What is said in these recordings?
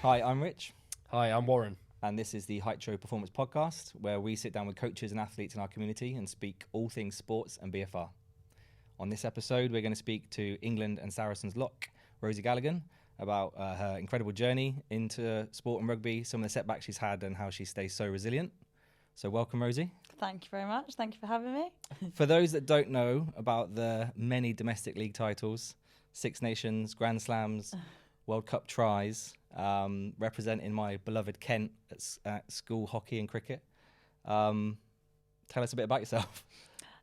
Hi, I'm Rich. Hi, I'm Warren. And this is the Hytro Performance Podcast, where we sit down with coaches and athletes in our community and speak all things sports and BFR. On this episode, we're going to speak to England and Saracen's lock, Rosie Galligan, about her incredible journey into sport and rugby, some of the setbacks she's had and how she stays so resilient. So welcome, Rosie. Thank you very much. Thank you for having me. For those that don't know about the many domestic league titles, Six Nations, Grand Slams, World Cup tries, representing my beloved Kent at school hockey and cricket. Tell us a bit about yourself.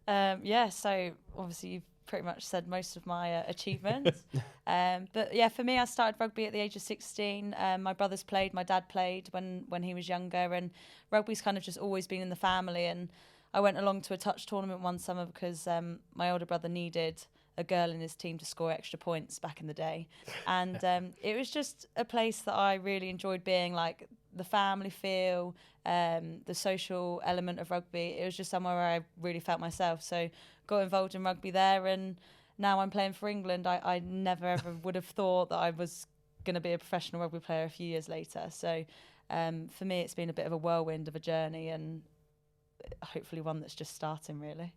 So obviously you've pretty much said most of my achievements. But yeah, for me, I started rugby at the age of 16. My brothers played, my dad played when he was younger, and rugby's kind of just always been in the family. And I went along to a touch tournament one summer because my older brother needed a girl in his team to score extra points back in the day. And it was just a place that I really enjoyed being, like the family feel, the social element of rugby. It was just somewhere where I really felt myself. So got involved in rugby there, and now I'm playing for England. I never ever would have thought that I was going to be a professional rugby player a few years later. So for me, it's been a bit of a whirlwind of a journey, and hopefully one that's just starting, really.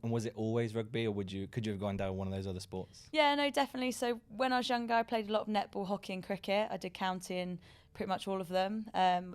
And was it always rugby, or could you have gone down one of those other sports? Yeah, no, definitely. So when I was younger, I played a lot of netball, hockey and cricket. I did county in pretty much all of them.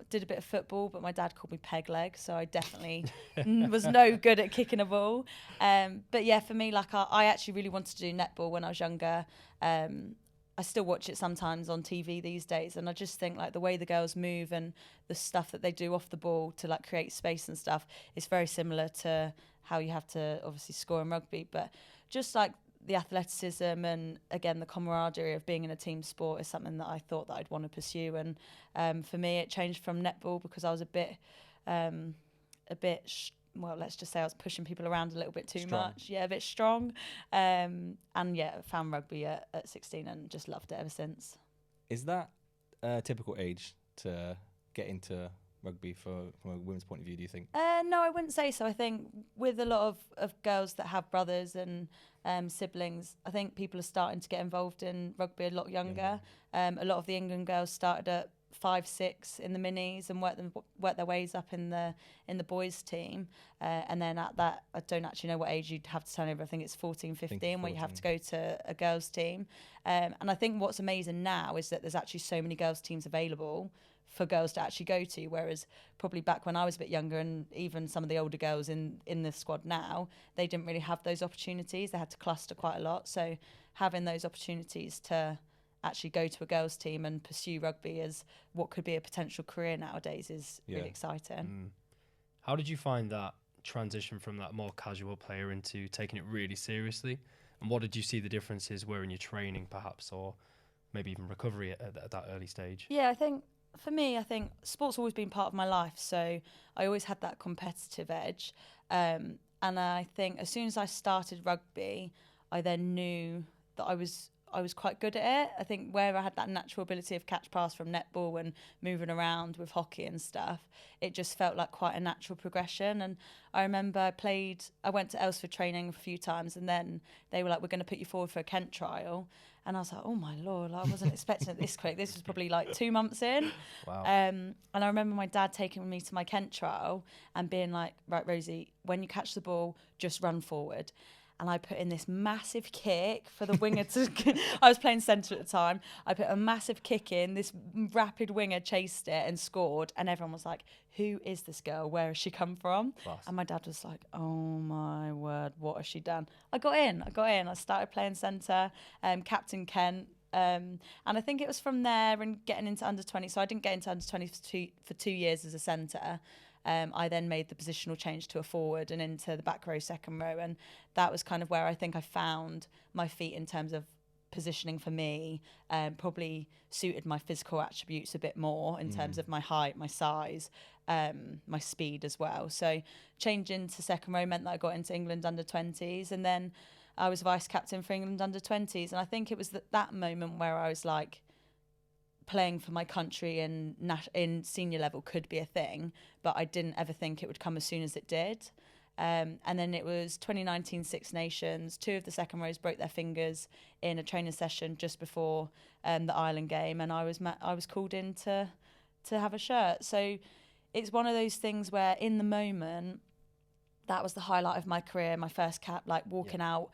Did a bit of football, but my dad called me peg leg, so I definitely was no good at kicking a ball. But yeah, for me, like I actually really wanted to do netball when I was younger. I still watch it sometimes on TV these days, and I just think like the way the girls move and the stuff that they do off the ball to like create space and stuff is very similar to how you have to obviously score in rugby. But just like the athleticism and again the camaraderie of being in a team sport is something that I thought that I'd want to pursue. And for me, it changed from netball because I was well, let's just say I was pushing people around a little bit too much. Yeah, a bit strong. And yeah, found rugby at 16 and just loved it ever since. Is that a typical age to get into rugby from a women's point of view, do you think? No, I wouldn't say so. I think with a lot of girls that have brothers and siblings, I think people are starting to get involved in rugby a lot younger. A lot of the England girls started at 5, 6 in the minis and work their ways up in the boys team, and then at that, I don't actually know what age you'd have to turn over. I think it's 14, 15 where you have to go to a girls team. And I think what's amazing now is that there's actually so many girls teams available for girls to actually go to, whereas probably back when I was a bit younger, and even some of the older girls in the squad now, they didn't really have those opportunities. They had to cluster quite a lot. So having those opportunities to actually go to a girls team and pursue rugby as what could be a potential career nowadays is really exciting. How did you find that transition from that more casual player into taking it really seriously? And what did you see the differences were in your training perhaps, or maybe even recovery at that early stage? Yeah, I think for me, I think sport's always been part of my life, so I always had that competitive edge. And I think as soon as I started rugby, I then knew that I was quite good at it. I think where I had that natural ability of catch pass from netball and moving around with hockey and stuff, it just felt like quite a natural progression. And I remember I went to Aylesford training a few times, and then they were like, we're going to put you forward for a Kent trial. And I was like, oh my Lord, I wasn't expecting it this quick. This was probably like 2 months in. Wow. And I remember my dad taking me to my Kent trial and being like, right, Rosie, when you catch the ball, just run forward. And I put in this massive kick for the winger to... I was playing centre at the time. I put a massive kick in. This rapid winger chased it and scored. And everyone was like, who is this girl? Where has she come from? Class. And my dad was like, oh, my word, what has she done? I got in. I started playing centre, captain Kent. And I think it was from there and getting into under-20. So I didn't get into under-20 for 2 years as a centre. I then made the positional change to a forward and into the back row, second row. And that was kind of where I think I found my feet in terms of positioning for me, probably suited my physical attributes a bit more in terms of my height, my size, my speed as well. So changing to second row meant that I got into England under-20s, and then I was vice captain for England under-20s. And I think it was that moment where I was like, playing for my country in senior level could be a thing, but I didn't ever think it would come as soon as it did. And then it was 2019 Six Nations. 2 of the second rows broke their fingers in a training session just before the Ireland game, and I was called in to have a shirt. So it's one of those things where in the moment, that was the highlight of my career, my first cap, like walking out,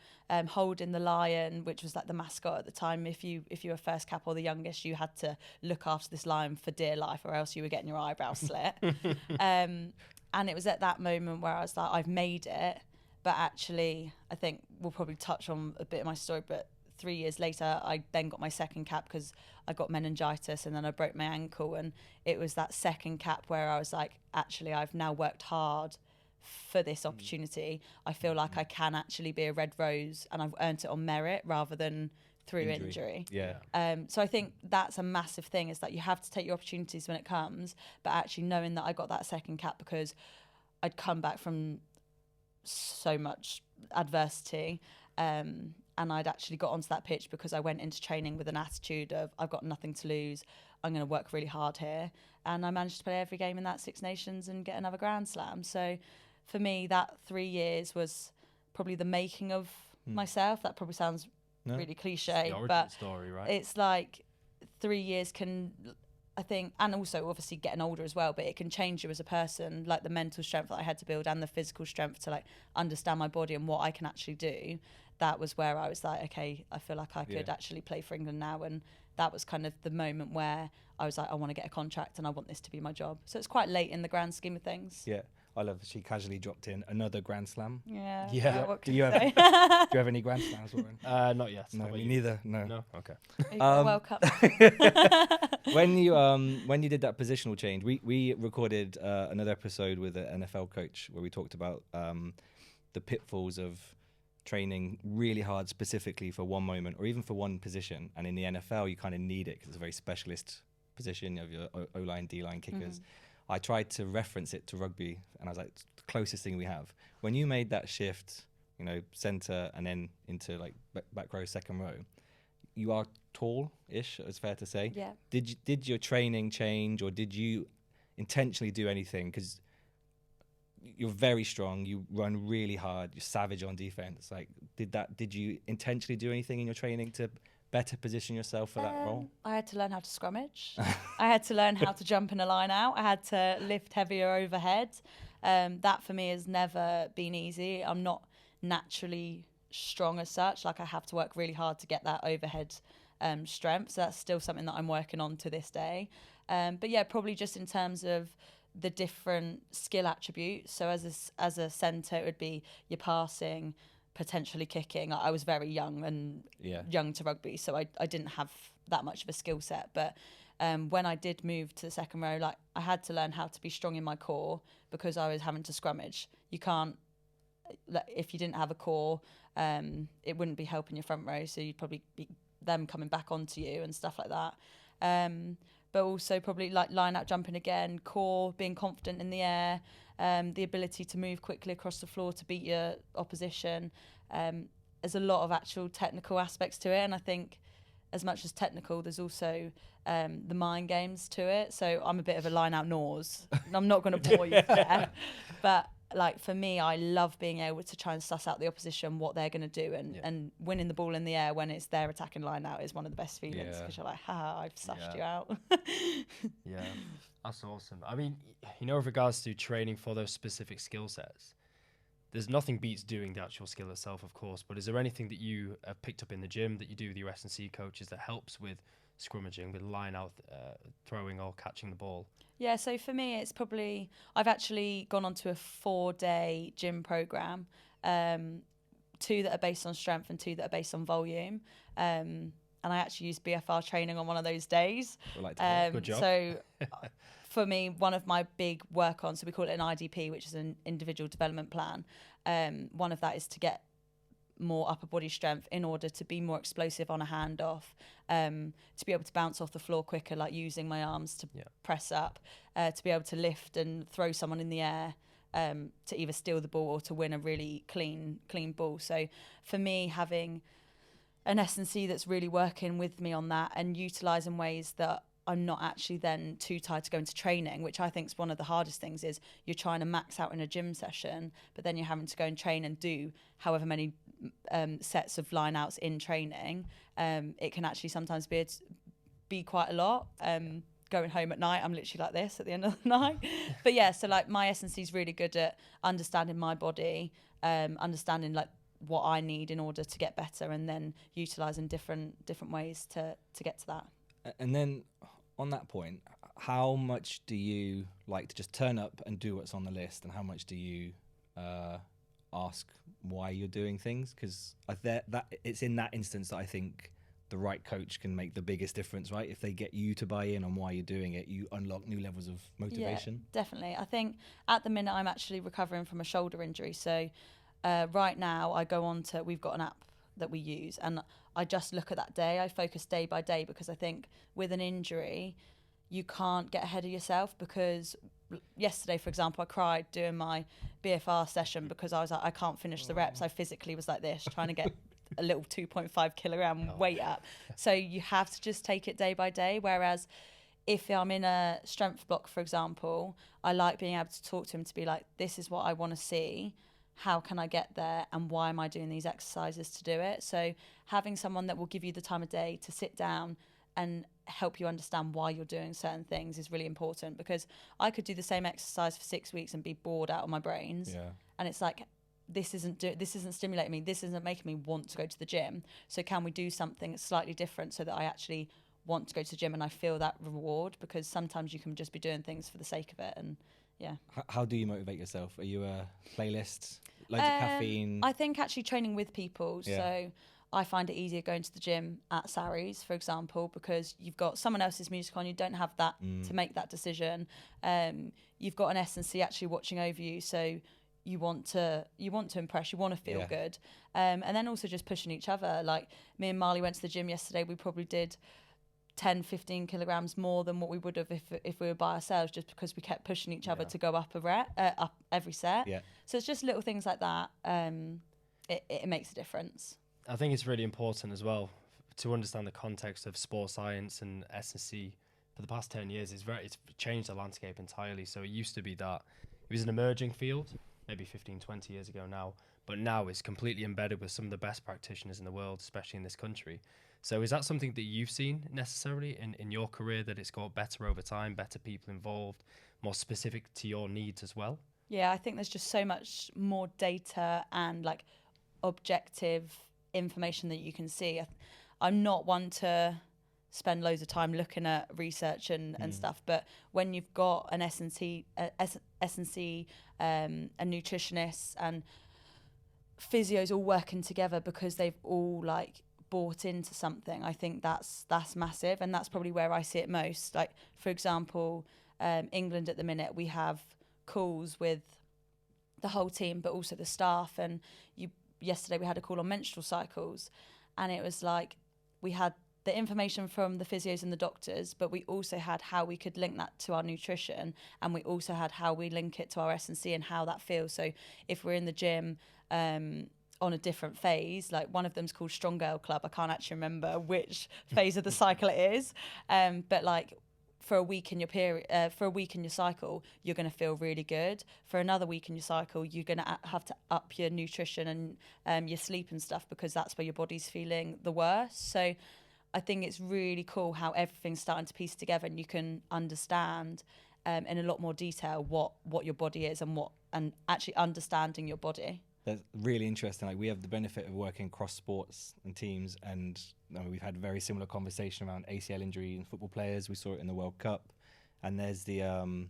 holding the lion, which was like the mascot at the time. If you were first cap or the youngest, you had to look after this lion for dear life, or else you were getting your eyebrows slit. And it was at that moment where I was like, I've made it. But actually, I think we'll probably touch on a bit of my story, but 3 years later, I then got my second cap because I got meningitis and then I broke my ankle. And it was that second cap where I was like, actually, I've now worked hard for this opportunity. I feel like I can actually be a red rose, and I've earned it on merit rather than through injury. So I think that's a massive thing, is that you have to take your opportunities when it comes, but actually knowing that I got that second cap because I'd come back from so much adversity, and I'd actually got onto that pitch because I went into training with an attitude of, I've got nothing to lose, I'm going to work really hard here. And I managed to play every game in that Six Nations and get another Grand Slam. So for me, that 3 years was probably the making of myself. That probably sounds really cliche, but story, right? It's like 3 years can, I think, and also obviously getting older as well, but it can change you as a person, like the mental strength that I had to build and the physical strength to like understand my body and what I can actually do. That was where I was like, okay, I feel like I could actually play for England now. And that was kind of the moment where I was like, I want to get a contract and I want this to be my job. So it's quite late in the grand scheme of things. Yeah. I love that she casually dropped in another Grand Slam. Yeah. What Do can you I have say? Do you have any Grand Slams, Warren? Not yet. No, How about me you? neither. No. No? Okay. Welcome. When you did that positional change, we recorded another episode with an NFL coach where we talked about the pitfalls of training really hard specifically for one moment or even for one position. And in the NFL, you kind of need it because it's a very specialist position. You have your O-line, D-line kickers. I tried to reference it to rugby, and I was like, it's the closest thing we have. When you made that shift, centre and then into like back row, second row, you are tall-ish, it's fair to say. Yeah. Did your training change, or did you intentionally do anything? Because you're very strong, you run really hard, you're savage on defense. Like, did you intentionally do anything in your training to better position yourself for that role? I had to learn how to scrummage. I had to learn how to jump in a line out. I had to lift heavier overhead. That for me has never been easy. I'm not naturally strong as such. Like, I have to work really hard to get that overhead strength. So that's still something that I'm working on to this day. But yeah, probably just in terms of the different skill attributes. So as a centre, it would be your passing, potentially kicking. I was very young and young to rugby, so I didn't have that much of a skill set. But when I did move to the second row, like, I had to learn how to be strong in my core because I was having to scrummage. You can't, if you didn't have a core, it wouldn't be helping your front row, so you'd probably be them coming back onto you and stuff like that. But also probably like line out jumping again, core, being confident in the air, the ability to move quickly across the floor to beat your opposition. There's a lot of actual technical aspects to it, and I think as much as technical, there's also the mind games to it. So I'm a bit of a line out nose. I'm not going to bore you there, but like for me, I love being able to try and suss out the opposition, what they're going to do, and winning the ball in the air when it's their attacking line out is one of the best feelings because you're like, I've sussed you out. Yeah, that's awesome. I mean, with regards to training for those specific skill sets, there's nothing beats doing the actual skill itself, of course, but is there anything that you have picked up in the gym that you do with your S&C coaches that helps with scrummaging, with line out, throwing or catching the ball? Yeah, so for me, it's probably, I've actually gone onto a 4-day gym program, 2 that are based on strength and 2 that are based on volume. And I actually use BFR training on one of those days. Good job. So for me, one of my big work on, so we call it an IDP, which is an individual development plan. One of that is to get more upper body strength in order to be more explosive on a handoff, to be able to bounce off the floor quicker, like using my arms to press up, to be able to lift and throw someone in the air, to either steal the ball or to win a really clean ball. So for me, having an S&C that's really working with me on that and utilising ways that I'm not actually then too tired to go into training, which I think is one of the hardest things. Is you're trying to max out in a gym session, but then you're having to go and train and do however many sets of line outs in training. It can actually sometimes be quite a lot. Going home at night, I'm literally like this at the end of the night. But yeah, so like my S&C is really good at understanding my body, understanding like what I need in order to get better, and then utilising different ways to get to that. And then on that point, how much do you like to just turn up and do what's on the list, and how much do you ask why you're doing things? Because that it's in that instance that I think the right coach can make the biggest difference, right? If they get you to buy in on why you're doing it, you unlock new levels of motivation. Yeah, definitely. I think at the minute I'm actually recovering from a shoulder injury. So right now we've got an app that we use, and I just look at that day. I focus day by day, because I think with an injury, you can't get ahead of yourself. Because yesterday, for example, I cried doing my BFR session because I was like, I can't finish the reps. I physically was like this, trying to get a little 2.5 kilogram weight up. So you have to just take it day by day. Whereas if I'm in a strength block, for example, I like being able to talk to him to be like, this is what I want to see. How can I get there? And why am I doing these exercises to do it? So having someone that will give you the time of day to sit down and help you understand why you're doing certain things is really important. Because I could do the same exercise for 6 weeks and be bored out of my brains. Yeah. And it's like, this isn't stimulating me. This isn't making me want to go to the gym. So can we do something that's slightly different so that I actually want to go to the gym and I feel that reward? Because sometimes you can just be doing things for the sake of it. And yeah. How do you motivate yourself? Are you a playlist, loads of caffeine? I think actually training with people. Yeah. So I find it easier going to the gym at Saracen, for example, because you've got someone else's music on. You don't have that to make that decision. You've got an S&C actually watching over you. So you want to impress, you want to feel good. And then also just pushing each other. Like me and Marley went to the gym yesterday. We probably did 10, 15 kilograms more than what we would have if we were by ourselves, just because we kept pushing each other to go up up every set. Yeah. So it's just little things like that. It makes a difference. I think it's really important as well to understand the context of sports science and S&C. For the past 10 years, it's changed the landscape entirely. So it used to be that it was an emerging field, maybe 15, 20 years ago now, but now it's completely embedded with some of the best practitioners in the world, especially in this country. So is that something that you've seen necessarily in your career, that it's got better over time, better people involved, more specific to your needs as well? Yeah, I think there's just so much more data and like objective information that you can see. I'm not one to spend loads of time looking at research and stuff, but when you've got an S&C, a nutritionist and physios all working together because they've all like bought into something, I think that's massive, and that's probably where I see it most. Like for example, England at the minute, we have calls with the whole team but also the staff, and yesterday we had a call on menstrual cycles, and it was like we had the information from the physios and the doctors, but we also had how we could link that to our nutrition, and we also had how we link it to our S&C and how that feels. So if we're in the gym on a different phase, like one of them's called Strong Girl Club, I can't actually remember which phase of the cycle it is, but like for a week in your period, for a week in your cycle, you're going to feel really good. For another week in your cycle, you're going to have to up your nutrition and your sleep and stuff, because that's where your body's feeling the worst. So I think it's really cool how everything's starting to piece together, and you can understand in a lot more detail what your body is and actually understanding your body. That's really interesting. Like we have the benefit of working across sports and teams, and we've had a very similar conversation around ACL injury in football players. We saw it in the World Cup, and there's the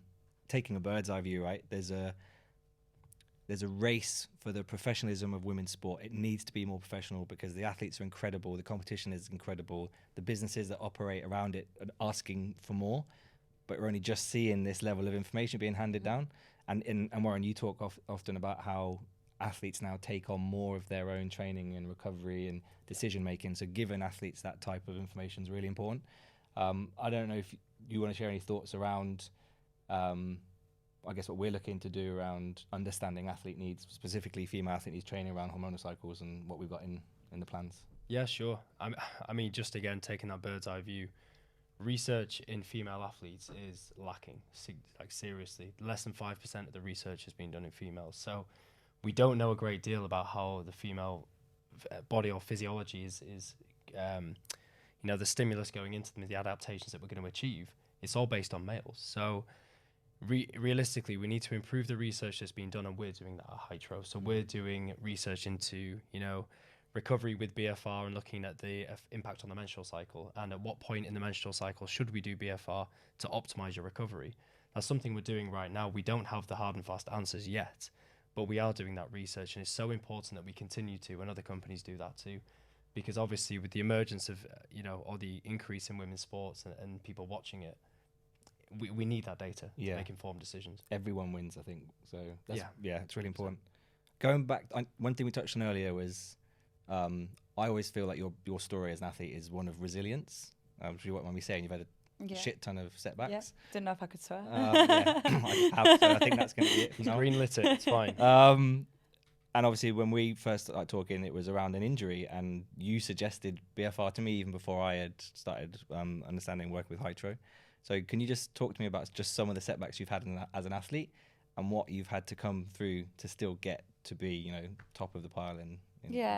taking a bird's eye view, right? There's a race for the professionalism of women's sport. It needs to be more professional because the athletes are incredible, the competition is incredible, the businesses that operate around it are asking for more, but we're only just seeing this level of information being handed down. And Warren, you talk often about how athletes now take on more of their own training and recovery and decision making. So giving athletes that type of information is really important. I don't know if you want to share any thoughts around I guess what we're looking to do around understanding athlete needs, specifically female athlete needs, training around hormonal cycles and what we've got in the plans. Yeah, sure. I mean, just again, taking that bird's eye view, research in female athletes is lacking, like seriously. Less than 5% of the research has been done in females. So we don't know a great deal about how the female body or physiology is the stimulus going into them, the adaptations that we're going to achieve. It's all based on males. So realistically, we need to improve the research that's been done, and we're doing that at Hytro. So we're doing research into, recovery with BFR and looking at the impact on the menstrual cycle, and at what point in the menstrual cycle should we do BFR to optimize your recovery. That's something we're doing right now. We don't have the hard and fast answers yet, but we are doing that research, and it's so important that we continue to, and other companies do that too, because obviously with the emergence of, or the increase in women's sports and people watching it, we need that data to make informed decisions. Everyone wins, I think. So that's, it's really important. Going back, one thing we touched on earlier was, I always feel like your story as an athlete is one of resilience. Which you won't mind me saying, you've had a shit ton of setbacks. Yeah, didn't know if I could swear. I have, so I think that's going to be it. He's green lit it, it's fine. And obviously, when we first started talking, it was around an injury, and you suggested BFR to me even before I had started understanding working with Hytro. So can you just talk to me about just some of the setbacks you've had as an athlete, and what you've had to come through to still get to be, top of the pile in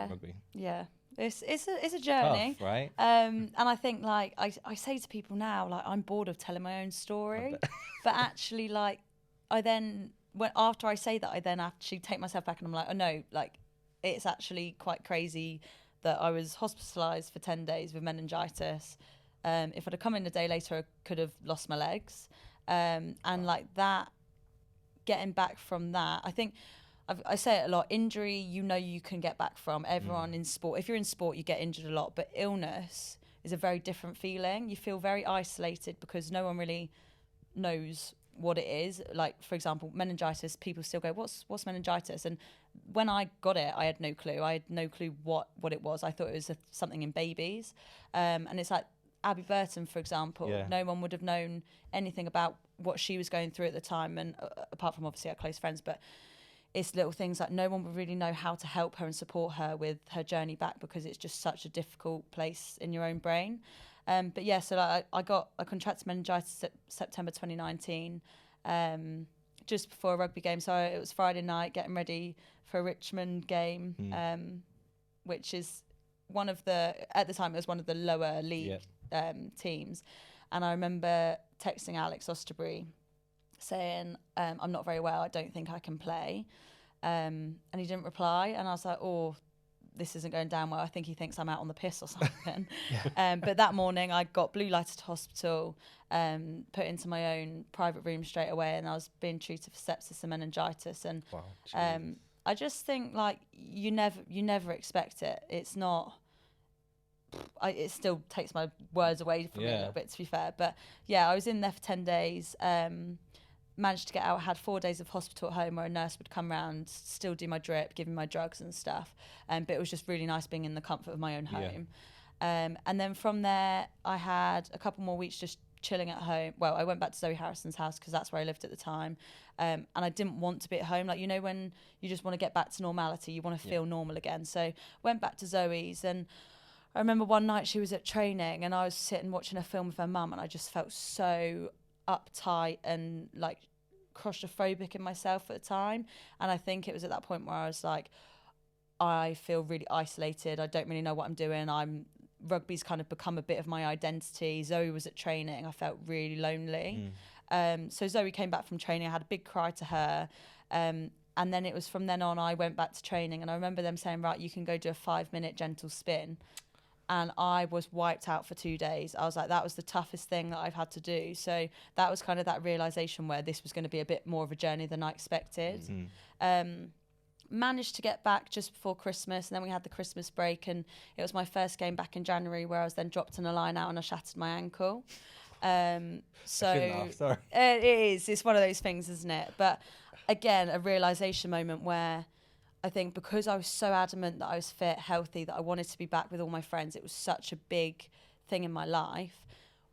rugby? Yeah. It's a journey. Tough, right? And I think, like, I say to people now, like, I'm bored of telling my own story. But actually, like, after I say that, I then actually take myself back and I'm like, oh no, like, it's actually quite crazy that I was hospitalised for 10 days with meningitis. If I'd have come in a day later, I could have lost my legs. And like that, getting back from that, I think I say it a lot, injury, you can get back from. Everyone in sport, if you're in sport, you get injured a lot, but illness is a very different feeling. You feel very isolated because no one really knows what it is. Like, for example, meningitis, people still go, what's meningitis? And when I got it, I had no clue. I had no clue what it was. I thought it was something in babies. And it's like Abby Burton, for example. Yeah. No one would have known anything about what she was going through at the time, and apart from obviously our close friends, but it's little things like no one would really know how to help her and support her with her journey back, because it's just such a difficult place in your own brain. But yeah, so like I contracted meningitis September 2019, just before a rugby game. So it was Friday night, getting ready for a Richmond game, which is at the time it was one of the lower league teams. And I remember texting Alex Osterbury saying, I'm not very well, I don't think I can play. And he didn't reply. And I was like, oh, this isn't going down well. I think he thinks I'm out on the piss or something. But that morning I got blue lighted to hospital, put into my own private room straight away. And I was being treated for sepsis and meningitis. And I just think, like, you never expect it. It's not... it still takes my words away from me a little bit, to be fair. But yeah, I was in there for 10 days, managed to get out. I had 4 days of hospital at home where a nurse would come round, still do my drip, give me my drugs and stuff. But it was just really nice being in the comfort of my own home. And then from there, I had a couple more weeks just chilling at home. Well, I went back to Zoe Harrison's house because that's where I lived at the time. And I didn't want to be at home. Like, when you just want to get back to normality, you want to feel normal again. So went back to Zoe's, and I remember one night she was at training and I was sitting watching a film with her mum, and I just felt so uptight and like claustrophobic in myself at the time. And I think it was at that point where I was like, I feel really isolated. I don't really know what I'm doing. Rugby's kind of become a bit of my identity. Zoe was at training. I felt really lonely. So Zoe came back from training. I had a big cry to her. And then it was from then on, I went back to training, and I remember them saying, right, you can go do a 5-minute gentle spin. And I was wiped out for 2 days. I was like, that was the toughest thing that I've had to do. So that was kind of that realization where this was going to be a bit more of a journey than I expected. Managed to get back just before Christmas, and then we had the Christmas break, and it was my first game back in January, where I was then dropped in a line out and I shattered my ankle. So it is. It's one of those things, isn't it? But again, a realization moment where I think because I was so adamant that I was fit, healthy, that I wanted to be back with all my friends, it was such a big thing in my life.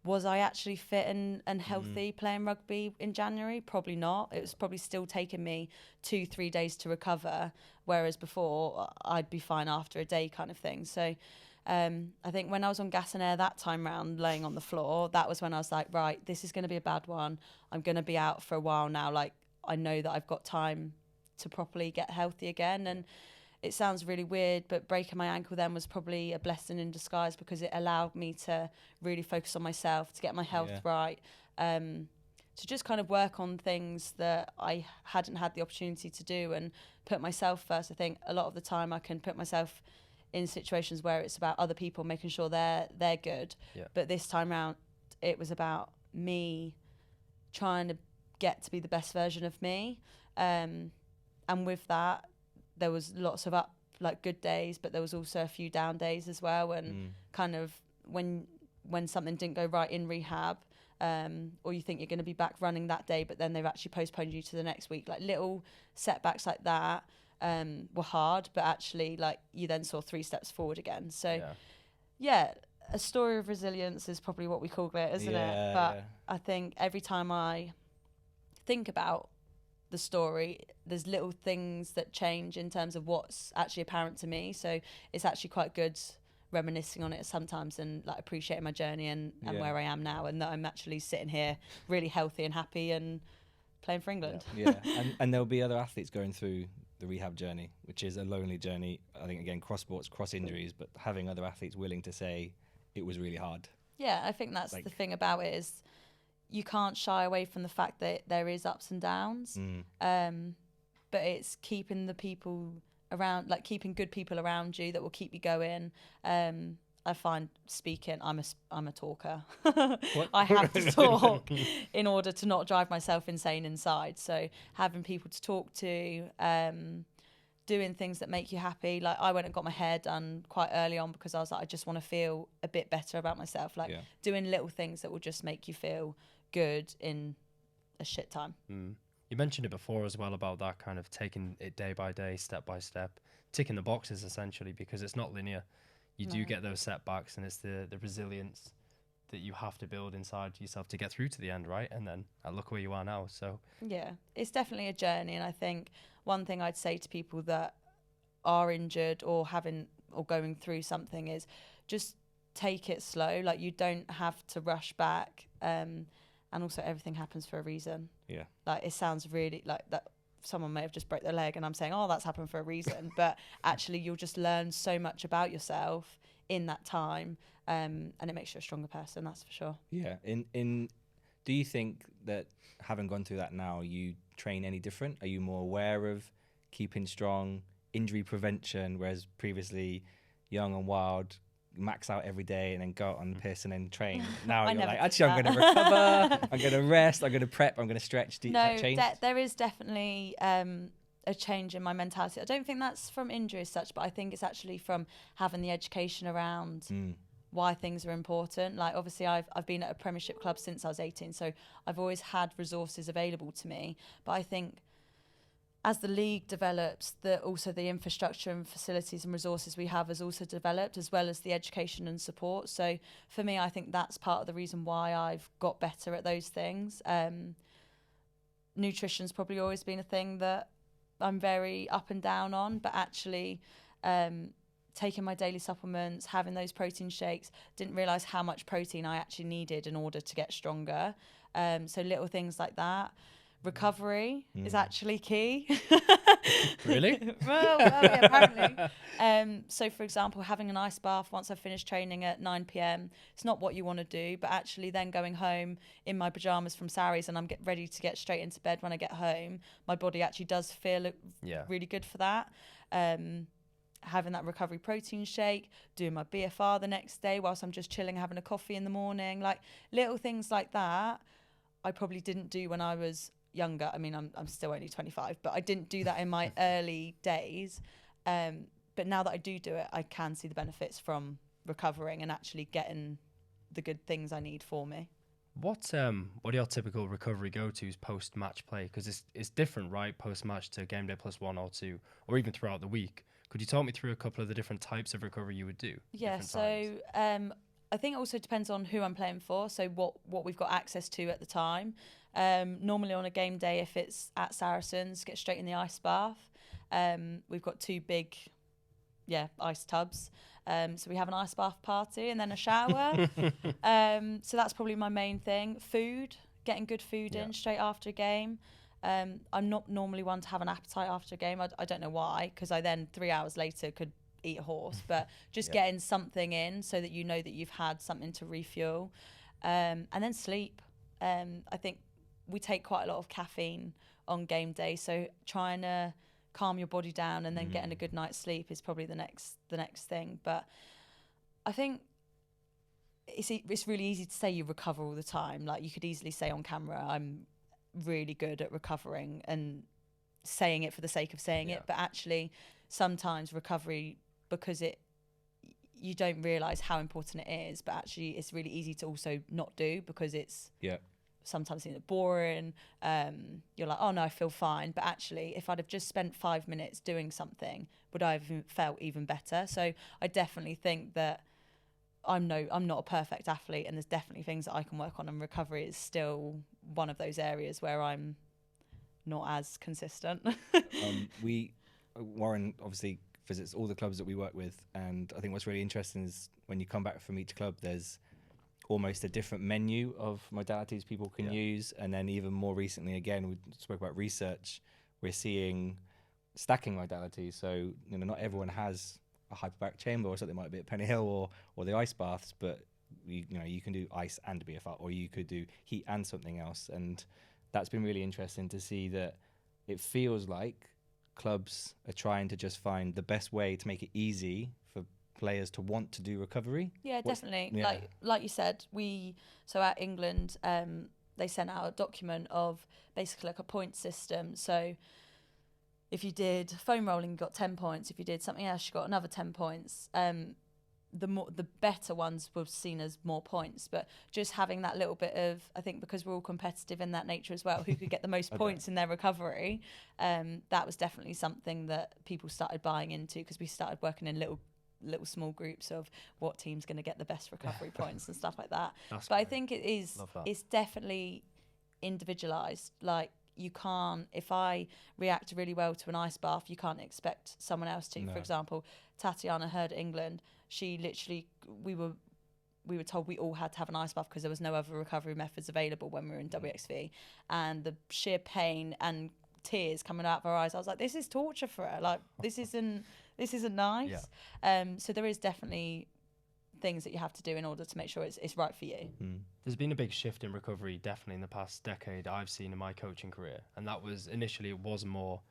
Was I actually fit and healthy playing rugby in January? Probably not. It was probably still taking me 2-3 days to recover, whereas before I'd be fine after a day kind of thing. So I think when I was on gas and air that time round, laying on the floor, that was when I was like, right, this is going to be a bad one. I'm going to be out for a while now. Like, I know that I've got time to properly get healthy again. And it sounds really weird, but breaking my ankle then was probably a blessing in disguise, because it allowed me to really focus on myself, to get my health right, to just kind of work on things that I hadn't had the opportunity to do and put myself first. I think a lot of the time I can put myself in situations where it's about other people, making sure they're good. Yeah. But this time round, it was about me trying to get to be the best version of me. And with that, there was lots of good days, but there was also a few down days as well. And kind of when something didn't go right in rehab, or you think you're going to be back running that day, but then they've actually postponed you to the next week. Like little setbacks like that were hard, but actually like you then saw 3 steps forward again. So a story of resilience is probably what we call it, isn't it? But I think every time I think about the story, there's little things that change in terms of what's actually apparent to me. So it's actually quite good reminiscing on it sometimes and like appreciating my journey and where I am now, and that I'm actually sitting here really healthy and happy and playing for England. And there'll be other athletes going through the rehab journey, which is a lonely journey. I think, again, cross sports, cross injuries, but having other athletes willing to say it was really hard. Yeah, I think that's the thing about it, is you can't shy away from the fact that there is ups and downs, but it's keeping the people around, like keeping good people around you that will keep you going. I find speaking, I'm a talker. I have to talk in order to not drive myself insane inside. So having people to talk to, doing things that make you happy. Like I went and got my hair done quite early on because I was like, I just want to feel a bit better about myself. Like doing little things that will just make you feel good in a shit time. You mentioned it before as well about that kind of taking it day by day, step by step, ticking the boxes essentially, because it's not linear. You do get those setbacks, and it's the resilience that you have to build inside yourself to get through to the end, right? And then look where you are now. So yeah, it's definitely a journey. And I think one thing I'd say to people that are injured or going through something is just take it slow. Like you don't have to rush back. And also everything happens for a reason. Yeah. Like it sounds really like that someone may have just broke their leg and I'm saying, oh, that's happened for a reason. But actually you'll just learn so much about yourself in that time. And it makes you a stronger person, that's for sure. Yeah. Do you think that having gone through that now, you train any different? Are you more aware of keeping strong, injury prevention, whereas previously young and wild, max out every day and then go out on the piss and then train? Now you're like, actually, I'm going to recover, I'm going to rest, I'm going to prep, I'm going to stretch. There is definitely a change in my mentality. I don't think that's from injury as such, but I think it's actually from having the education around why things are important. Like obviously I've been at a Premiership club since I was 18, so I've always had resources available to me. But I think as the league develops, also the infrastructure and facilities and resources we have has also developed, as well as the education and support. So for me, I think that's part of the reason why I've got better at those things. Nutrition's probably always been a thing that I'm very up and down on, but actually taking my daily supplements, having those protein shakes, didn't realise how much protein I actually needed in order to get stronger. So little things like that. Recovery is actually key. Really? well, yeah, apparently. So, for example, having an ice bath once I've finished training at 9 p.m, it's not what you want to do, but actually then going home in my pyjamas from Saracen and I'm ready to get straight into bed when I get home, my body actually does feel really good for that. Having that recovery protein shake, doing my BFR the next day whilst I'm just chilling, having a coffee in the morning, like little things like that I probably didn't do when I was younger. I mean, I'm still only 25, but I didn't do that in my early days. But now that I do it, I can see the benefits from recovering and actually getting the good things I need for me. What are your typical recovery go-tos post-match play? Because it's different, right? Post-match to game day plus 1 or 2, or even throughout the week. Could you talk me through a couple of the different types of recovery you would do? Yeah, so I think it also depends on who I'm playing for, so what we've got access to at the time. Normally on a game day, if it's at Saracens, get straight in the ice bath. We've got 2 big ice tubs. So we have an ice bath party and then a shower. So that's probably my main thing. Food, getting good food in straight after a game. I'm not normally one to have an appetite after a game. I don't know why, because I then 3 hours later could eat a horse. But just getting something in so that you know that you've had something to refuel. And then sleep. I think we take quite a lot of caffeine on game day, so trying to calm your body down and then getting a good night's sleep is probably the next thing. But I think it's really easy to say you recover all the time. Like, you could easily say on camera, I'm really good at recovering, and saying it for the sake of saying it. But actually, sometimes recovery, because you don't realise how important it is, but actually it's really easy to also not do, because it's sometimes boring. You're like, oh no, I feel fine. But actually, if I'd have just spent 5 minutes doing something, would I have felt even better? So I definitely think that I'm not a perfect athlete, and there's definitely things that I can work on, and recovery is still one of those areas where I'm not as consistent. Warren obviously visits all the clubs that we work with, and I think what's really interesting is when you come back from each club, there's almost a different menu of modalities people can use. And then even more recently, again, we spoke about research, we're seeing stacking modalities. So, not everyone has a hyperbaric chamber, or something might be at Penny Hill or the ice baths, but you can do ice and BFR, or you could do heat and something else. And that's been really interesting to see that it feels like clubs are trying to just find the best way to make it easy for players to want to do recovery. Definitely. Like you said, so at England, they sent out a document of basically like a point system. So if you did foam rolling, you got 10 points. If you did something else, you got another 10 points. The better ones were seen as more points. But just having that little bit of, I think because we're all competitive in that nature as well, who could get the most points in their recovery, that was definitely something that people started buying into, because we started working in little small groups of what team's going to get the best recovery points and stuff like that. But great. I think it's definitely individualized. Like, you can't, if I react really well to an ice bath, you can't expect someone else to. For example, Tatiana Hurd at England, she literally, we were told we all had to have an ice bath because there was no other recovery methods available when we were in WXV, and the sheer pain and tears coming out of her eyes, I was like, this is torture for her. Like, this isn't nice. So there is definitely things that you have to do in order to make sure it's right for you. There's been a big shift in recovery definitely in the past decade I've seen in my coaching career, and that was initially, it was more,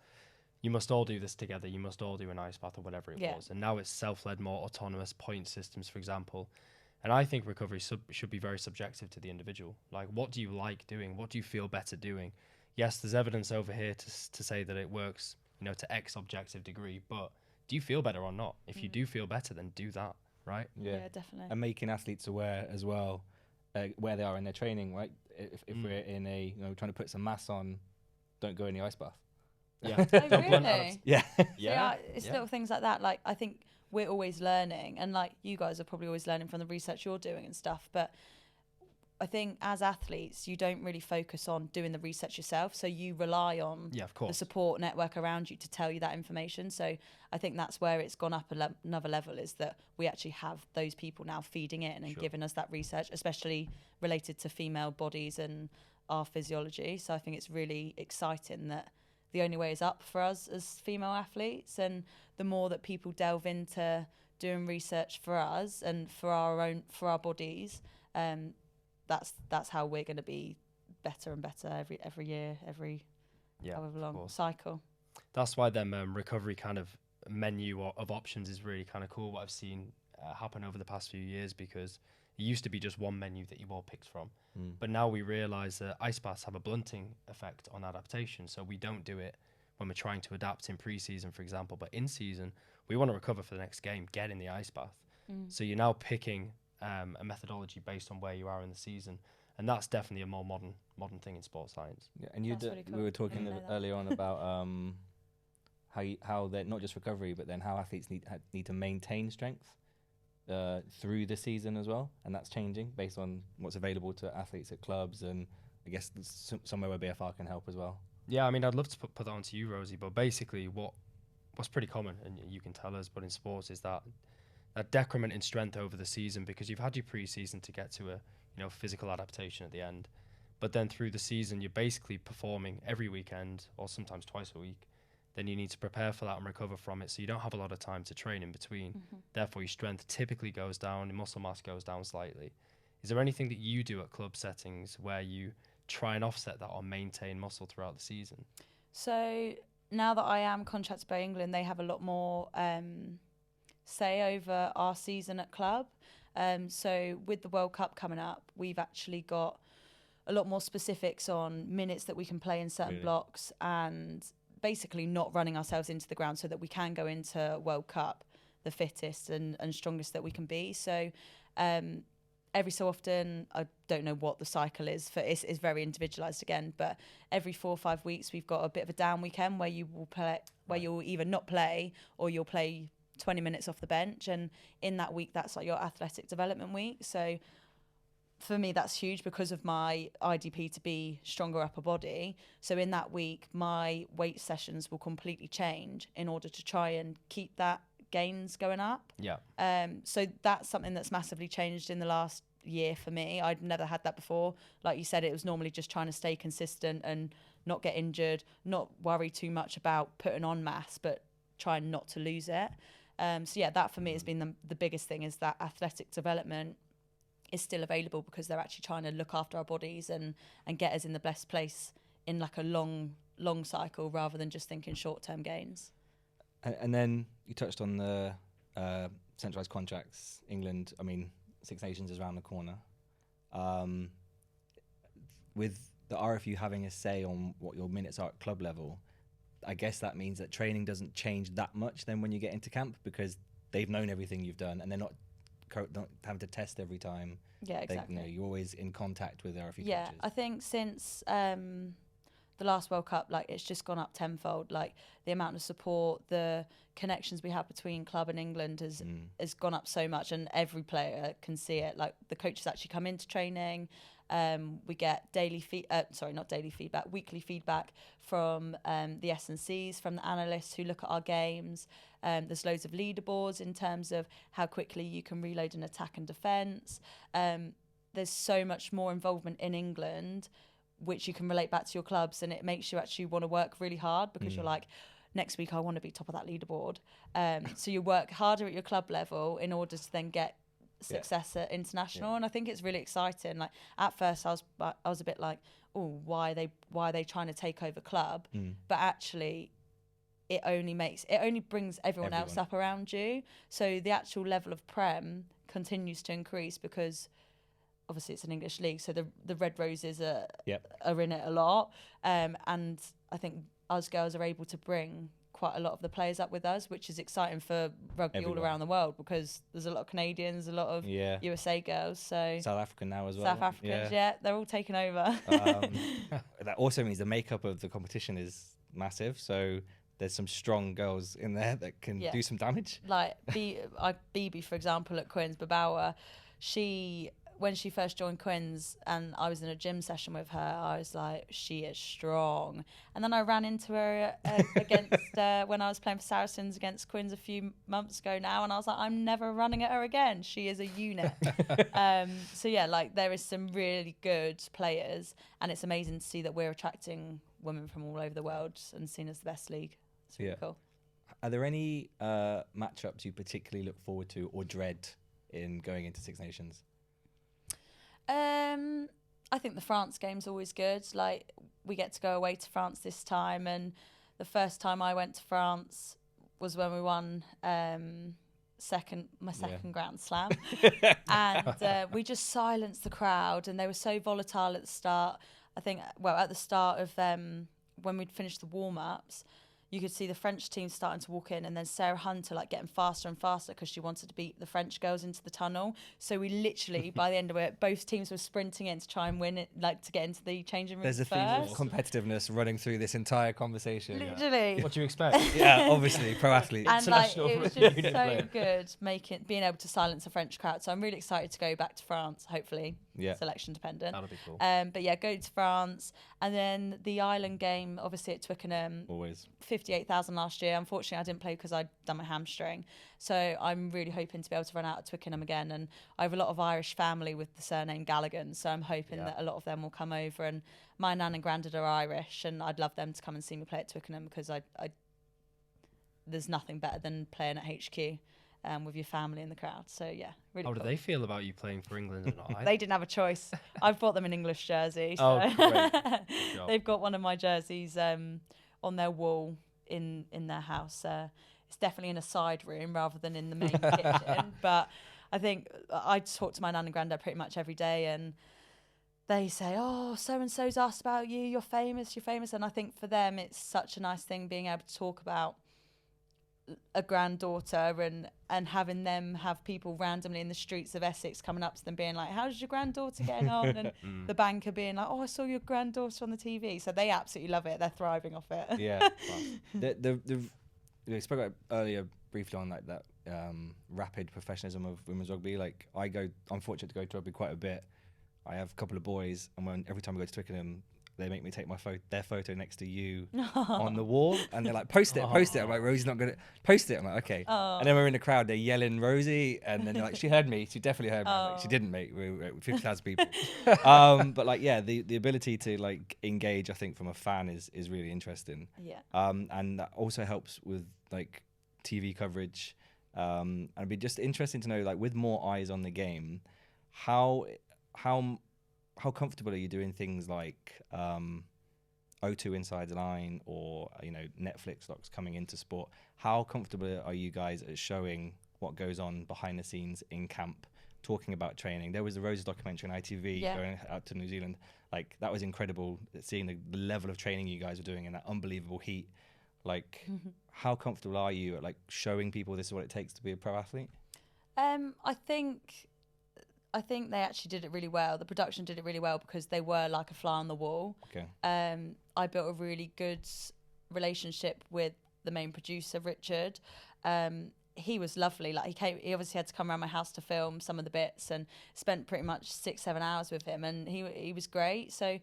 you must all do this together, you must all do an ice bath or whatever it was, and now it's self-led, more autonomous point systems, for example. And I think recovery should be very subjective to the individual. Like, what do you like doing? What do you feel better doing? Yes, there's evidence over here to say that it works, to X objective degree, but do you feel better or not? If you do feel better, then do that, right? Yeah, definitely. And making athletes aware as well, where they are in their training, right? If we're in a, trying to put some mass on, don't go in the ice bath. Yeah. Oh, really? Yeah. It's little things like that. Like, I think we're always learning, and like, you guys are probably always learning from the research you're doing and stuff, but I think as athletes, you don't really focus on doing the research yourself, so you rely on the support network around you to tell you that information. So I think that's where it's gone up another level, is that we actually have those people now feeding in and giving us that research, especially related to female bodies and our physiology. So I think it's really exciting that the only way is up for us as female athletes, and the more that people delve into doing research for us and for our bodies, that's how we're going to be better and better every year, however long cycle. That's why them recovery kind of menu of options is really kind of cool, what I've seen happen over the past few years, because it used to be just one menu that you all picked from. But now we realise that ice baths have a blunting effect on adaptation, so we don't do it when we're trying to adapt in pre-season, for example, but in season we want to recover for the next game, get in the ice bath. So you're now picking a methodology based on where you are in the season, and that's definitely a more modern thing in sports science. And really cool. We were talking earlier on about how they're not just recovery, but then how athletes need to maintain strength through the season as well, and that's changing based on what's available to athletes at clubs, and I guess somewhere where BFR can help as well. Yeah, I mean, I'd love to put that onto you, Rosie, but basically what what's pretty common, and you can tell us, but in sports is that decrement in strength over the season, because you've had your pre-season to get to a physical adaptation at the end, but then through the season you're basically performing every weekend or sometimes twice a week. Then you need to prepare for that and recover from it, so you don't have a lot of time to train in between. Therefore your strength typically goes down, your muscle mass goes down slightly. Is there anything that you do at club settings where you try and offset that or maintain muscle throughout the season? So now that I am contracted by England, they have a lot more say over our season at club. So with the World Cup coming up, we've actually got a lot more specifics on minutes that we can play in certain blocks, and basically not running ourselves into the ground so that we can go into World Cup the fittest and strongest that we can be. So every so often, I don't know what the cycle is for, it's very individualized again, but every 4 or 5 weeks we've got a bit of a down weekend where you will play, where you'll either not play or you'll play 20 minutes off the bench, and in that week that's like your athletic development week. So for me that's huge because of my IDP to be stronger upper body. So in that week my weight sessions will completely change in order to try and keep that gains going up. So that's something that's massively changed in the last year for me. I'd never had that before. Like you said, it was normally just trying to stay consistent and not get injured, not worry too much about putting on mass, but trying not to lose it. So yeah, that for me has been the biggest thing, is that athletic development is still available because they're actually trying to look after our bodies and get us in the best place in like a long cycle rather than just thinking short-term gains. And then you touched on the centralised contracts. England, I mean, Six Nations is around the corner. With the RFU having a say on what your minutes are at club level, I guess that means that training doesn't change that much then when you get into camp, because they've known everything you've done and they're not having to test every time. Yeah, exactly. You're always in contact with RFU coaches. Yeah, I think since the last World Cup, like, it's just gone up tenfold. Like, the amount of support, the connections we have between club and England has gone up so much, and every player can see it. Like, the coaches actually come into training. We get weekly feedback from the S&Cs, from the analysts who look at our games. There's loads of leaderboards in terms of how quickly you can reload an attack and defence. There's so much more involvement in England, which you can relate back to your clubs, and it makes you actually want to work really hard because you're like, next week I want to be top of that leaderboard. So you work harder at your club level in order to then get success at international, and I think it's really exciting. Like, at first I was a bit like, oh, why are they trying to take over club? But actually it only brings everyone else up around you, so the actual level of Prem continues to increase because obviously it's an English league, so the Red Roses are in it a lot, and I think us girls are able to bring quite a lot of the players up with us, which is exciting for rugby all around the world, because there's a lot of Canadians, a lot of USA girls, so South African now as well. South Africans, they're all taking over. That also means the makeup of the competition is massive, so there's some strong girls in there that can do some damage. Like BB, for example, at Quins, Babawa, when she first joined Quins and I was in a gym session with her, I was like, she is strong. And then I ran into her against when I was playing for Saracens against Quins a few months ago now, and I was like, I'm never running at her again. She is a unit. So yeah, like, there is some really good players, and it's amazing to see that we're attracting women from all over the world and seen as the best league. It's really cool. Are there any matchups you particularly look forward to or dread in going into Six Nations? I think the France game's always good. Like, we get to go away to France this time, and the first time I went to France was when we won my second Grand Slam, and we just silenced the crowd, and they were so volatile at the start. I think, at the start of when we'd finished the warm-ups, you could see the French team starting to walk in, and then Sarah Hunter getting faster and faster because she wanted to beat the French girls into the tunnel. So we literally, by the end of it, both teams were sprinting in to try and win it, to get into the changing room. There's a theme of competitiveness running through this entire conversation. Literally. What do you expect? Obviously, pro athlete. And it was just so good being able to silence a French crowd. So I'm really excited to go back to France, hopefully. Selection dependent. That'll be cool. But go to France, and then the Ireland game, obviously at Twickenham. Always. 50 58,000 last year. Unfortunately, I didn't play because I'd done my hamstring. So I'm really hoping to be able to run out at Twickenham again. And I have a lot of Irish family with the surname Galligan. So I'm hoping that a lot of them will come over. And my nan and granddad are Irish, and I'd love them to come and see me play at Twickenham, because there's nothing better than playing at HQ. With your family in the crowd. So yeah, really How cool. do they feel about you playing for England or not? They didn't have a choice. I've bought them an English jersey. So Oh, great. they've got one of my jerseys on their wall in their house. It's definitely in a side room rather than in the main kitchen. But I think I talk to my nan and granddad pretty much every day, and they say, oh, so-and-so's asked about you, you're famous. And I think for them, it's such a nice thing being able to talk about a granddaughter and having them have people randomly in the streets of Essex coming up to them being like, how's your granddaughter getting on? And the banker being like, oh, I saw your granddaughter on the TV. So they absolutely love it. They're thriving off it. Yeah. We spoke about earlier briefly on like that rapid professionalism of women's rugby. Like I'm fortunate to go to rugby quite a bit. I have a couple of boys, and every time I go to Twickenham, they make me take their photo next to you on the wall, and they're like, post it. I'm like, Rosie's not gonna post it. I'm like, okay. And then we're in the crowd, they're yelling Rosie, and then they're like, she heard me. She definitely heard me. Like, she didn't, mate. We're 50,000 people. But like, yeah, the ability to like engage, I think, from a fan is really interesting. Yeah. And that also helps with like TV coverage. And it'd be just interesting to know, like, with more eyes on the game, how comfortable are you doing things like O2 Inside the Line or Netflix docs coming into sport? How comfortable are you guys at showing what goes on behind the scenes in camp, talking about training? There was the Roses documentary on ITV going out to New Zealand. Like, that was incredible, seeing the level of training you guys were doing in that unbelievable heat. Like, how comfortable are you at like showing people this is what it takes to be a pro athlete? I think they actually did it really well. The production did it really well because they were like a fly on the wall. Okay. I built a really good relationship with the main producer, Richard. He was lovely. Like, he obviously had to come around my house to film some of the bits, and spent pretty much 6-7 hours with him, and he was great. So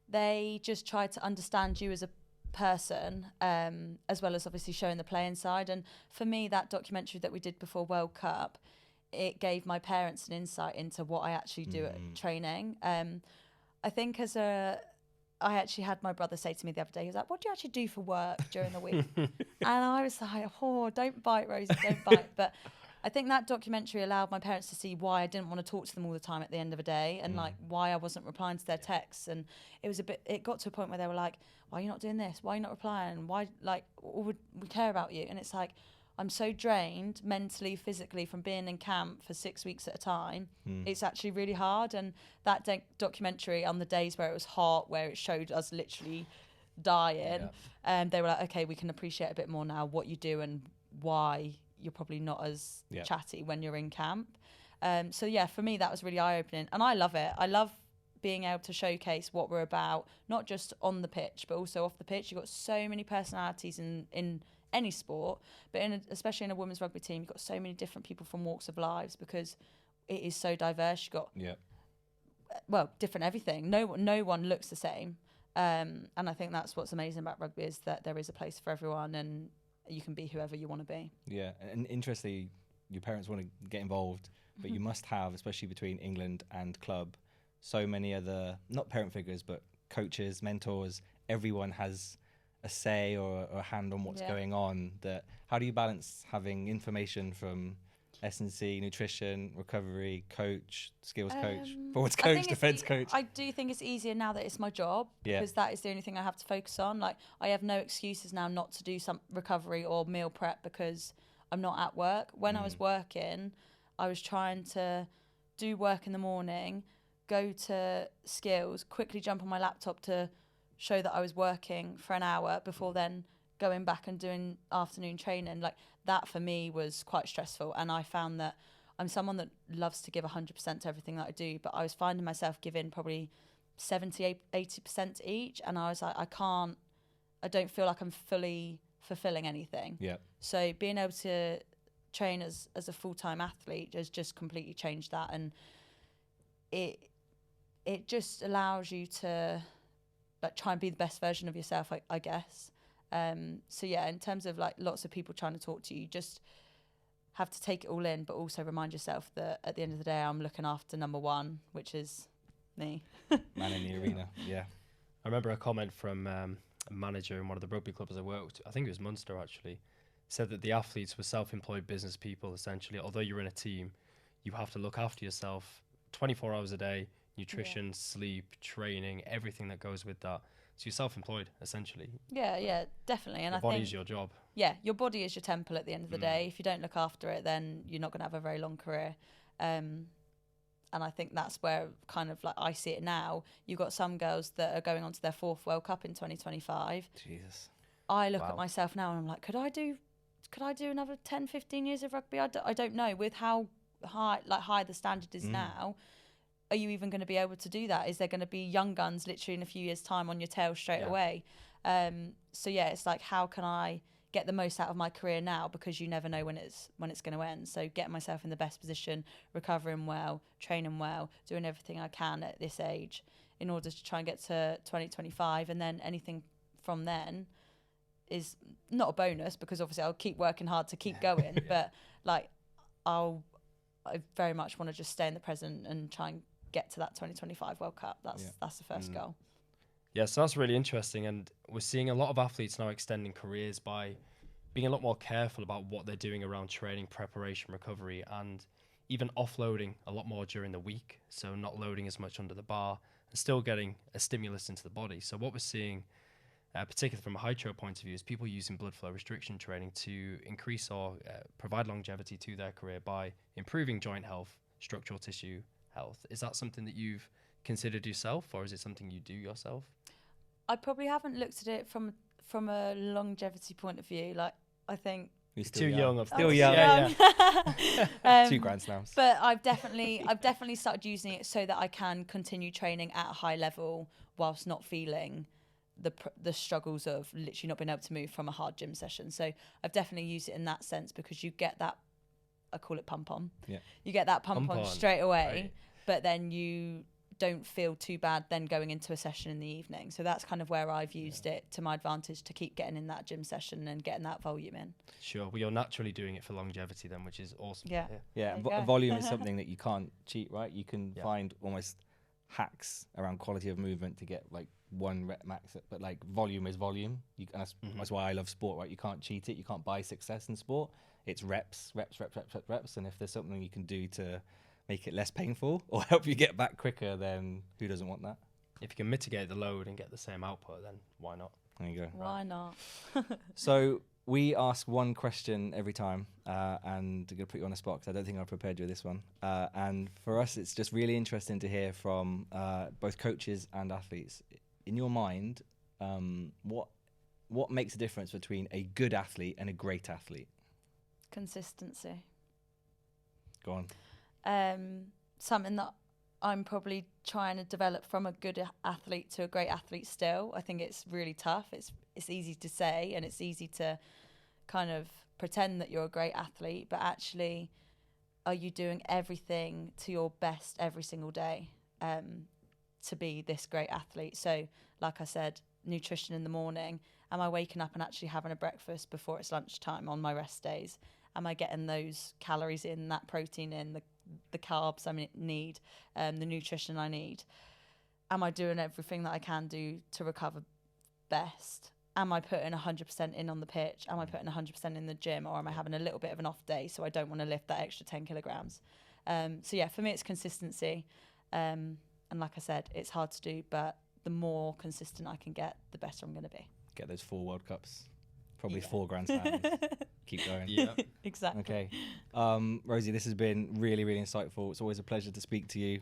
they just tried to understand you as a person, as well as obviously showing the playing side. And for me, that documentary that we did before World Cup, it gave my parents an insight into what I actually do at training. I think I actually had my brother say to me the other day, he was like, what do you actually do for work during the week? And I was like, oh, don't bite, Rosie, don't bite. But I think that documentary allowed my parents to see why I didn't want to talk to them all the time at the end of a day, and like why I wasn't replying to their texts. And it got to a point where they were like, why are you not doing this? Why are you not replying? Why, like, would we care about you? And it's like, I'm so drained mentally, physically from being in camp for 6 weeks at a time. It's actually really hard. And that documentary, on the days where it was hot, where it showed us literally dying, they were like, okay, we can appreciate a bit more now what you do and why you're probably not as chatty when you're in camp. So yeah, for me, that was really eye-opening. And I love it. I love being able to showcase what we're about, not just on the pitch, but also off the pitch. You've got so many personalities in any sport, but especially in a women's rugby team, you've got so many different people from walks of lives, because it is so diverse. You've got different everything. No one looks the same, and I think that's what's amazing about rugby, is that there is a place for everyone, and you can be whoever you want to be. Yeah, and interestingly, your parents want to get involved, but you must have, especially between England and club, so many other, not parent figures, but coaches, mentors. Everyone has a say or a hand on what's going on. That, how do you balance having information from S&C, nutrition, recovery, coach, skills coach, forwards coach, defence coach? I do think it's easier now that it's my job, because that is the only thing I have to focus on. Like, I have no excuses now not to do some recovery or meal prep because I'm not at work. When I was working, I was trying to do work in the morning, go to skills, quickly jump on my laptop to show that I was working for an hour before then going back and doing afternoon training. Like, that for me was quite stressful, and I found that I'm someone that loves to give 100% to everything that I do, but I was finding myself giving probably 70-80% each, and I was like, I don't feel like I'm fully fulfilling anything. So being able to train as a full-time athlete has just completely changed that, and it just allows you to like try and be the best version of yourself, I guess. So yeah, in terms of like lots of people trying to talk to you, you just have to take it all in, but also remind yourself that at the end of the day, I'm looking after number one, which is me. Man in the arena, yeah. I remember a comment from a manager in one of the rugby clubs I worked, I think it was Munster actually, said that the athletes were self-employed business people essentially. Although you're in a team, you have to look after yourself 24 hours a day, nutrition, sleep, training, everything that goes with that. So you're self-employed essentially. Yeah, definitely. And your I think body's your job. Yeah, your body is your temple at the end of the day. If you don't look after it, then you're not going to have a very long career. And I think that's where kind of like I see it now. You've got some girls that are going on to their 4th World Cup in 2025. Jesus. I look at myself now and I'm like, could I do another 10, 15 years of rugby? I don't know. With how high the standard is now, are you even going to be able to do that? Is there going to be young guns literally in a few years' time on your tail straight away? So yeah, it's like, how can I get the most out of my career now, because you never know when it's going to end. So getting myself in the best position, recovering well, training well, doing everything I can at this age in order to try and get to 2025, and then anything from then is not a bonus, because obviously I'll keep working hard to keep going, but like I very much want to just stay in the present and try and get to that 2025 World Cup. That's the first goal. Yeah, so that's really interesting, and we're seeing a lot of athletes now extending careers by being a lot more careful about what they're doing around training, preparation, recovery, and even offloading a lot more during the week, so not loading as much under the bar and still getting a stimulus into the body. So what we're seeing, particularly from a Hytro point of view, is people using blood flow restriction training to increase or provide longevity to their career by improving joint health, structural tissue health. Is that something that you've considered yourself, or is it something you do yourself? I probably haven't looked at it from a longevity point of view. Like, I think You're too young. Still young. Yeah. 2 Grand Slams. But I've definitely started using it so that I can continue training at a high level whilst not feeling the struggles of literally not being able to move from a hard gym session. So I've definitely used it in that sense, because you get that, I call it pump on. Yeah. You get that pump on straight away, right. But then you don't feel too bad then going into a session in the evening. So that's kind of where I've used it to my advantage, to keep getting in that gym session and getting that volume in. Sure. Well, you're naturally doing it for longevity then, which is awesome. Yeah. Volume is something that you can't cheat, right? You can find almost hacks around quality of movement to get like 1 rep max, but like volume is volume. And that's why I love sport, right? You can't cheat it. You can't buy success in sport. It's reps. And if there's something you can do to make it less painful or help you get back quicker, then who doesn't want that? If you can mitigate the load and get the same output, then why not? There you go. Why not? So we ask one question every time, and I'm going to put you on the spot because I don't think I prepared you with this one. And for us, it's just really interesting to hear from both coaches and athletes. In your mind, what makes a difference between a good athlete and a great athlete? Consistency. Go on. Something that I'm probably trying to develop from a good athlete to a great athlete still. I think it's really tough. It's easy to say, and it's easy to kind of pretend that you're a great athlete, but actually, are you doing everything to your best every single day to be this great athlete? So, like I said, nutrition in the morning. Am I waking up and actually having a breakfast before it's lunchtime on my rest days? Am I getting those calories in, that protein in, the carbs I need, the nutrition I need? Am I doing everything that I can do to recover best? Am I putting 100% in on the pitch? Am I putting 100% in the gym? Or am I having a little bit of an off day so I don't want to lift that extra 10 kilograms? So yeah, for me it's consistency. And like I said, it's hard to do, but the more consistent I can get, the better I'm going to be. Get those 4 World Cups. Probably 4 Grand Slams. Keep going. Yeah. Exactly. Okay. Rosie, this has been really, really insightful. It's always a pleasure to speak to you.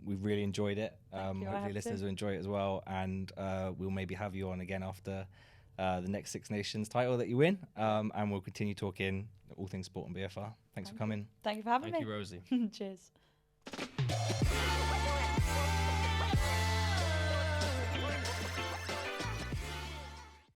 We've really enjoyed it. Hopefully listeners will enjoy it as well. And we'll maybe have you on again after the next Six Nations title that you win. And we'll continue talking all things sport and BFR. Thanks for coming. Thank you for having me. Thank you, Rosie. Cheers.